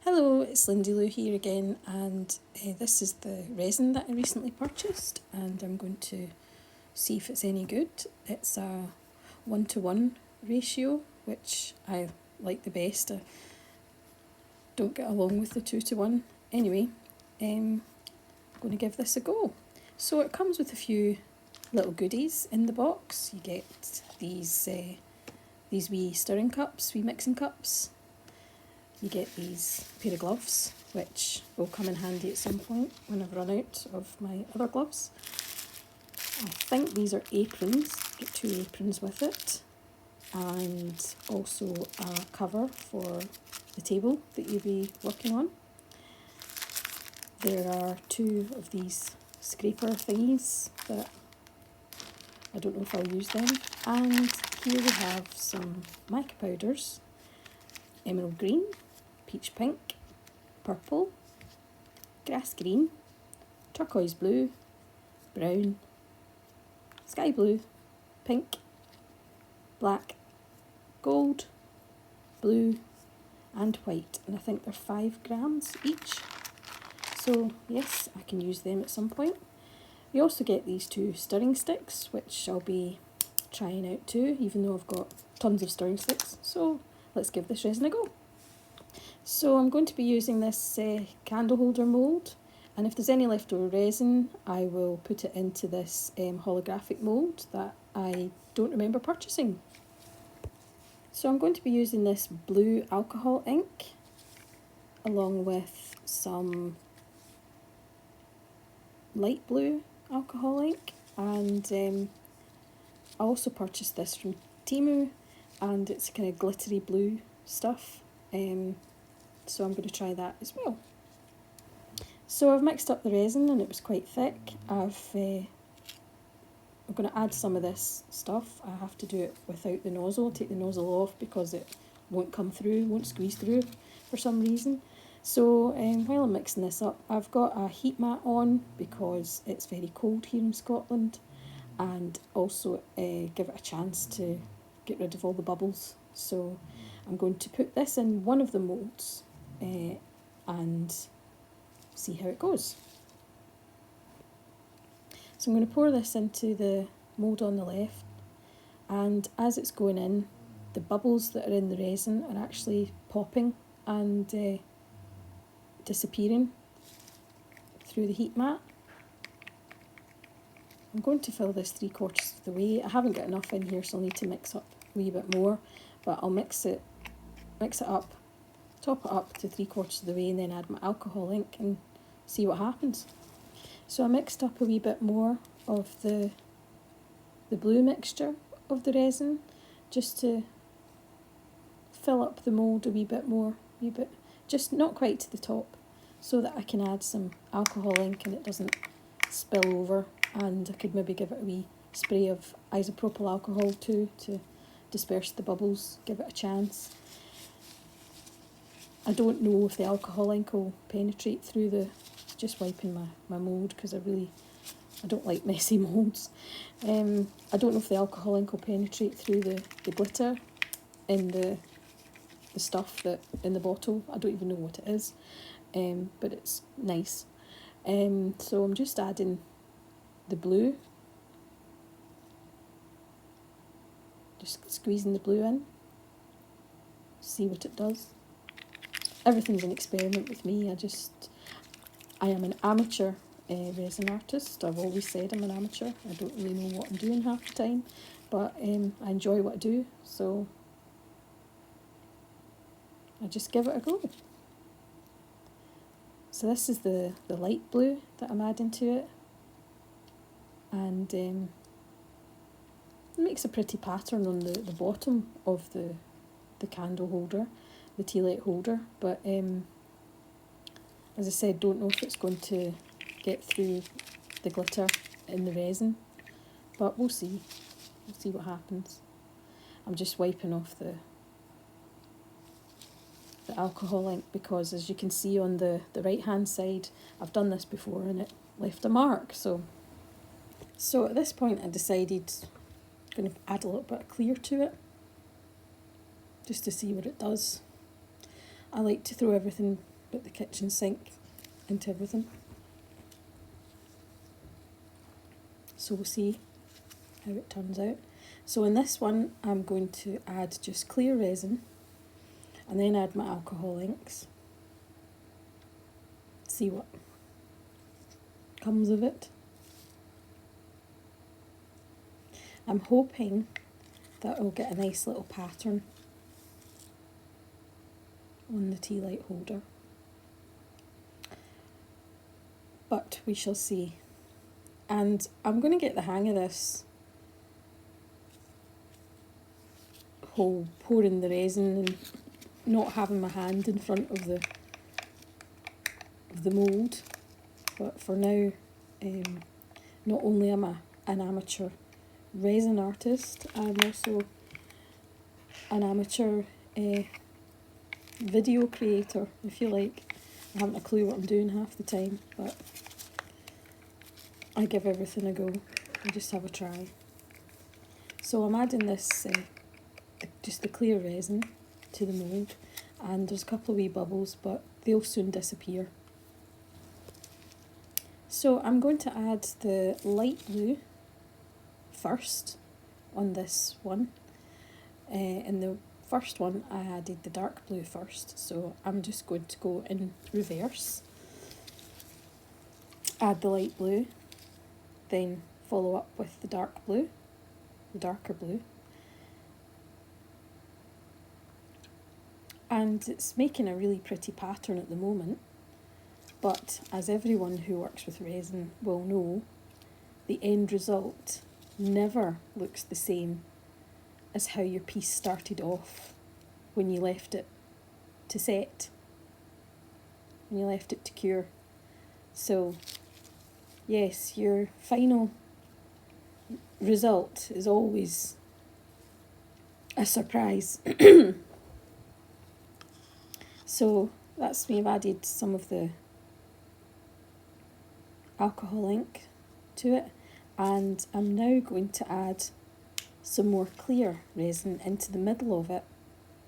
Hello, it's Lindsay Lou here again, and this is the resin that I recently purchased, and I'm going to see if it's any good. It's a 1-to-1 ratio, which I like the best. I don't get along with the 2-to-1. Anyway, I'm going to give this a go. So it comes with a few little goodies in the box. You get these wee stirring cups, wee mixing cups. You get these pair of gloves, which will come in handy at some point when I've run out of my other gloves. I think these are aprons. Get 2 aprons with it, and also a cover for the table that you'll be working on. There are 2 of these scraper thingies that I don't know if I'll use them. And here we have some mica powders: emerald green, peach pink, purple, grass green, turquoise blue, brown, sky blue, pink, black, gold, blue and white, and I think they're 5 grams each. So yes, I can use them at some point. You also get these 2 stirring sticks, which I'll be trying out too, even though I've got tons of stirring sticks. So let's give this resin a go. So I'm going to be using this candle holder mould, and if there's any leftover resin I will put it into this holographic mould that I don't remember purchasing. So I'm going to be using this blue alcohol ink along with some light blue alcohol ink, and I also purchased this from Temu, and it's kind of glittery blue stuff. So I'm going to try that as well. So I've mixed up the resin and it was quite thick. I'm going to add some of this stuff. I have to do it without the nozzle, take the nozzle off because it won't come through, won't squeeze through for some reason. So while I'm mixing this up, I've got a heat mat on because it's very cold here in Scotland, and also give it a chance to get rid of all the bubbles. So I'm going to put this in one of the moulds and see how it goes. So I'm going to pour this into the mould on the left, and as it's going in, the bubbles that are in the resin are actually popping and disappearing through the heat mat. I'm going to fill this 3/4 of the way. I haven't got enough in here, so I'll need to mix up a wee bit more, but I'll mix it up, top it up to 3/4 of the way, and then add my alcohol ink and see what happens. So I mixed up a wee bit more of the blue mixture of the resin, just to fill up the mould a wee bit more, just not quite to the top, so that I can add some alcohol ink and it doesn't spill over, and I could maybe give it a wee spray of isopropyl alcohol too to disperse the bubbles, give it a chance. I don't know if the alcohol ink will penetrate through the, just wiping my mould because I don't like messy moulds. I don't know if the alcohol ink will penetrate through the glitter in the stuff that in the bottle. I don't even know what it is, but it's nice. So I'm just adding the blue, just squeezing the blue in, see what it does. Everything's an experiment with me. I am an amateur resin artist. I've always said I'm an amateur. I don't really know what I'm doing half the time, but I enjoy what I do, so I just give it a go. So this is the light blue that I'm adding to it, and it makes a pretty pattern on the bottom of the candle holder, the tea light holder, but as I said, don't know if it's going to get through the glitter in the resin, but we'll see what happens. I'm just wiping off the alcohol ink because, as you can see on the right hand side, I've done this before and it left a mark. So at this point I decided I'm going to add a little bit of clear to it just to see what it does. I like to throw everything but the kitchen sink into everything. So we'll see how it turns out. So in this one, I'm going to add just clear resin and then add my alcohol inks. See what comes of it. I'm hoping that I'll get a nice little pattern on the tea light holder, but we shall see. And I'm going to get the hang of this whole pouring the resin and not having my hand in front of the mould. But for now, not only am I an amateur resin artist, I'm also an amateur video creator, if you like. I haven't a clue what I'm doing half the time, but I give everything a go. I just have a try. So I'm adding this, just the clear resin to the mould, and there's a couple of wee bubbles, but they'll soon disappear. So I'm going to add the light blue first on this one. In the first one I added the dark blue first, so I'm just going to go in reverse. Add the light blue, then follow up with the dark blue, the darker blue. And it's making a really pretty pattern at the moment, but as everyone who works with resin will know, the end result never looks the same as how your piece started off when you left it to set, when you left it to cure. So yes, your final result is always a surprise. So that's me. I've added some of the alcohol ink to it, and I'm now going to add some more clear resin into the middle of it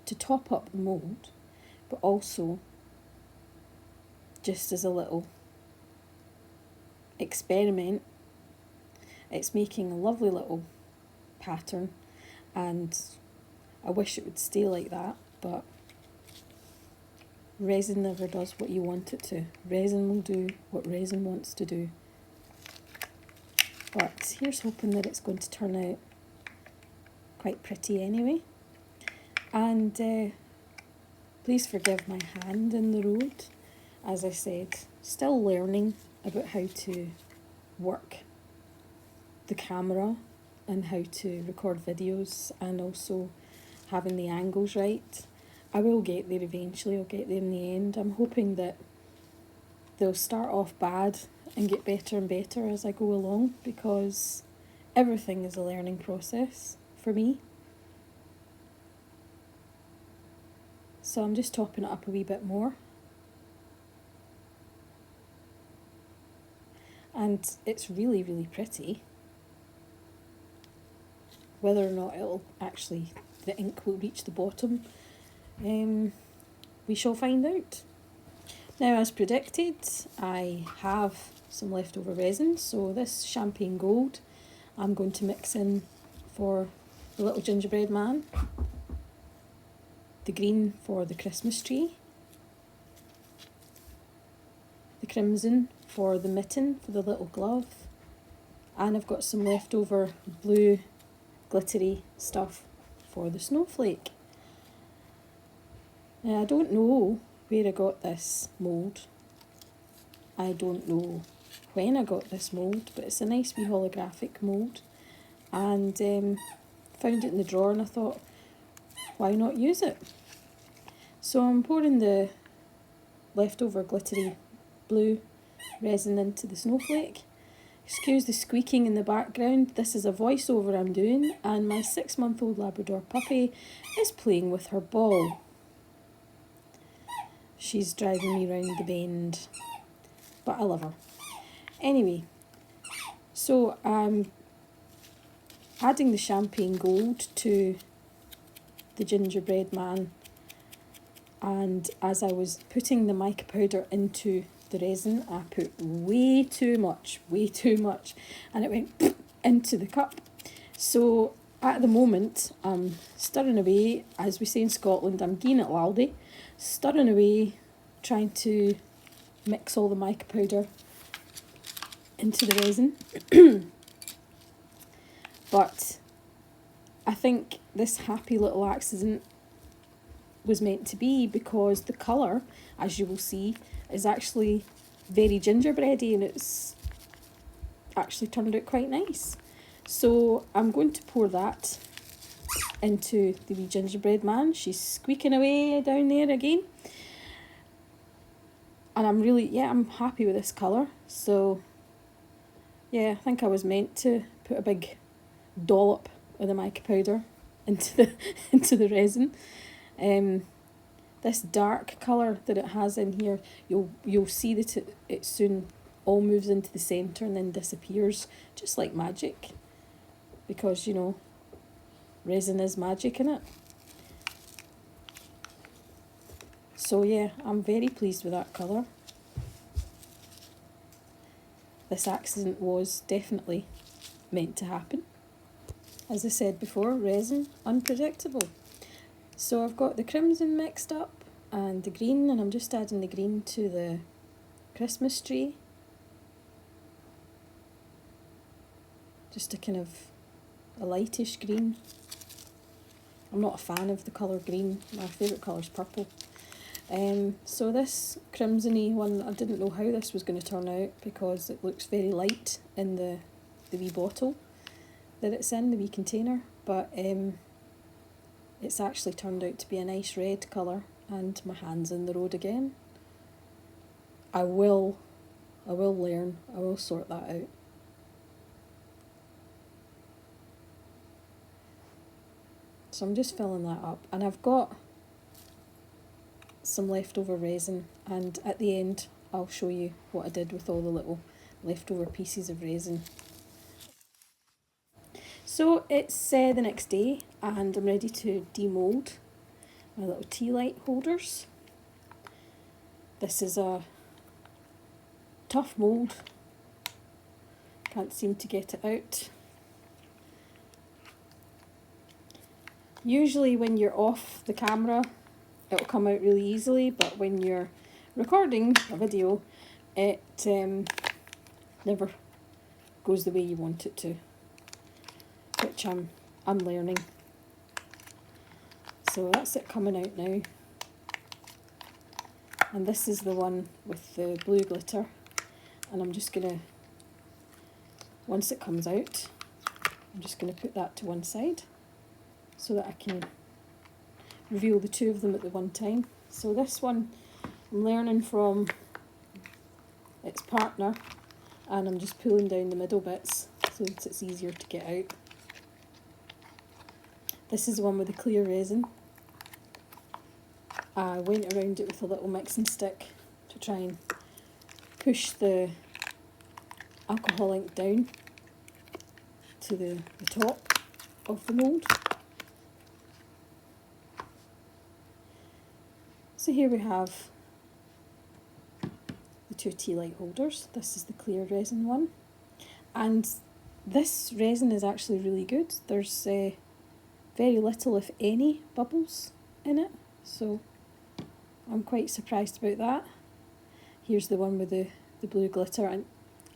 to top up the mould, but also just as a little experiment. It's making a lovely little pattern, and I wish it would stay like that, but resin never does what you want it to. Resin will do what resin wants to do. But here's hoping that it's going to turn out quite pretty anyway. And please forgive my hand in the road. As I said, still learning about how to work the camera and how to record videos, and also having the angles right. I will get there eventually, I'll get there in the end. I'm hoping that they'll start off bad and get better and better as I go along, because everything is a learning process for me. So I'm just topping it up a wee bit more. And it's really, really pretty. Whether or not it'll actually, the ink will reach the bottom, we shall find out. Now, as predicted, I have some leftover resin, so this champagne gold I'm going to mix in for the little gingerbread man, the green for the Christmas tree, the crimson for the mitten for the little glove, and I've got some leftover blue glittery stuff for the snowflake. Now, I don't know where I got this mould. I don't know when I got this mould, but it's a nice wee holographic mould, and found it in the drawer and I thought, why not use it? So I'm pouring the leftover glittery blue resin into the snowflake. Excuse the squeaking in the background, this is a voiceover I'm doing, and my 6-month-old Labrador puppy is playing with her ball. She's driving me round the bend, but I love her. Anyway, so I'm adding the champagne gold to the gingerbread man, and as I was putting the mica powder into the resin, I put way too much, and it went into the cup. So at the moment, I'm stirring away, as we say in Scotland, I'm gien at laldy, stirring away, trying to mix all the mica powder into the resin. But I think this happy little accident was meant to be, because the colour, as you will see, is actually very gingerbready, and it's actually turned out quite nice. So I'm going to pour that into the wee gingerbread man. She's squeaking away down there again. And I'm happy with this colour. So yeah, I think I was meant to put a big dollop of the mica powder into the resin. This dark colour that it has in here, you'll see that it soon all moves into the centre and then disappears, just like magic, because you know, resin is magic in it. So yeah, I'm very pleased with that colour. This accident was definitely meant to happen. As I said before, resin, unpredictable. So I've got the crimson mixed up and the green, and I'm just adding the green to the Christmas tree. Just a kind of a lightish green. I'm not a fan of the colour green, my favourite colour is purple. So this crimsony one, I didn't know how this was going to turn out, because it looks very light in the wee bottle that it's in, the wee container, but it's actually turned out to be a nice red colour, and my hand's in the road again. I will learn, I will sort that out. So I'm just filling that up, and I've got some leftover resin, and at the end I'll show you what I did with all the little leftover pieces of resin. So it's the next day, and I'm ready to demold my little tea light holders. This is a tough mould, can't seem to get it out. Usually when you're off the camera it'll come out really easily, but when you're recording a video it never goes the way you want it to, which I'm learning. So that's it coming out now, and this is the one with the blue glitter, and I'm just gonna, once it comes out, I'm just gonna put that to one side so that I can reveal the two of them at the one time. So this one I'm learning from its partner, and I'm just pulling down the middle bits so that it's easier to get out. This is the one with the clear resin. I went around it with a little mixing stick to try and push the alcohol ink down to the top of the mould. So here we have the two tea light holders. This is the clear resin one, and this resin is actually really good. There's very little, if any, bubbles in it, so I'm quite surprised about that. Here's the one with the blue glitter, and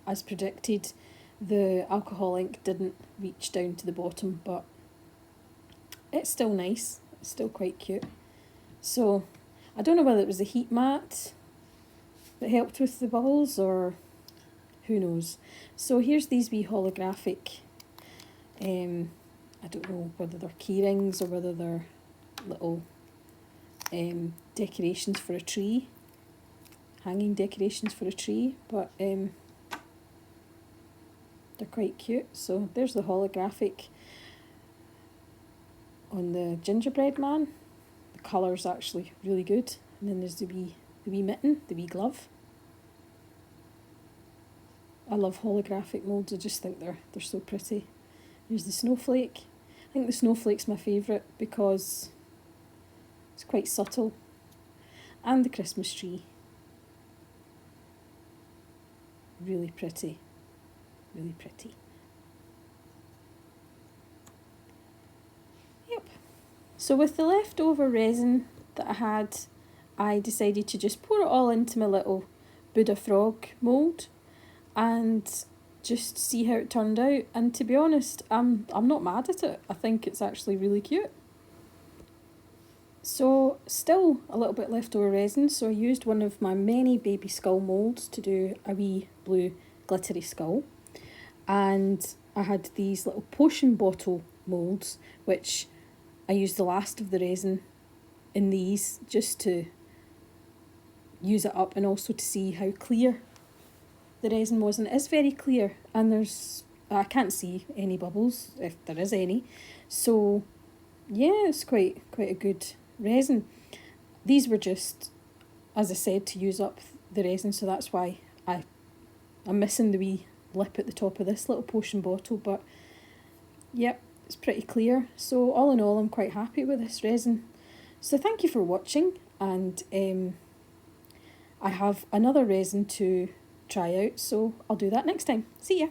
as predicted, the alcohol ink didn't reach down to the bottom, but it's still nice, it's still quite cute. So I don't know whether it was the heat mat that helped with the bubbles, or who knows. So here's these wee holographic, I don't know whether they're key rings or whether they're little decorations for a tree, hanging decorations for a tree, but they're quite cute. So there's the holographic on the gingerbread man. The colour's actually really good. And then there's the wee mitten, the wee glove. I love holographic moulds, I just think they're so pretty. Here's the snowflake. I think the snowflake's my favourite because it's quite subtle. and the Christmas tree. Really pretty, really pretty. Yep. So with the leftover resin that I had, I decided to just pour it all into my little Buddha frog mould and just see how it turned out. And to be honest, I'm not mad at it. I think it's actually really cute. So still a little bit leftover resin, so I used one of my many baby skull moulds to do a wee blue glittery skull. And I had these little potion bottle moulds, which I used the last of the resin in these just to use it up and also to see how clear the resin was. And it is very clear, and I can't see any bubbles, if there is any. So yeah, it's quite a good resin. These were just, as I said, to use up the resin, so that's why I'm missing the wee lip at the top of this little potion bottle, but yep, it's pretty clear. So all in all, I'm quite happy with this resin. So thank you for watching, and I have another resin to try out, so I'll do that next time. See ya!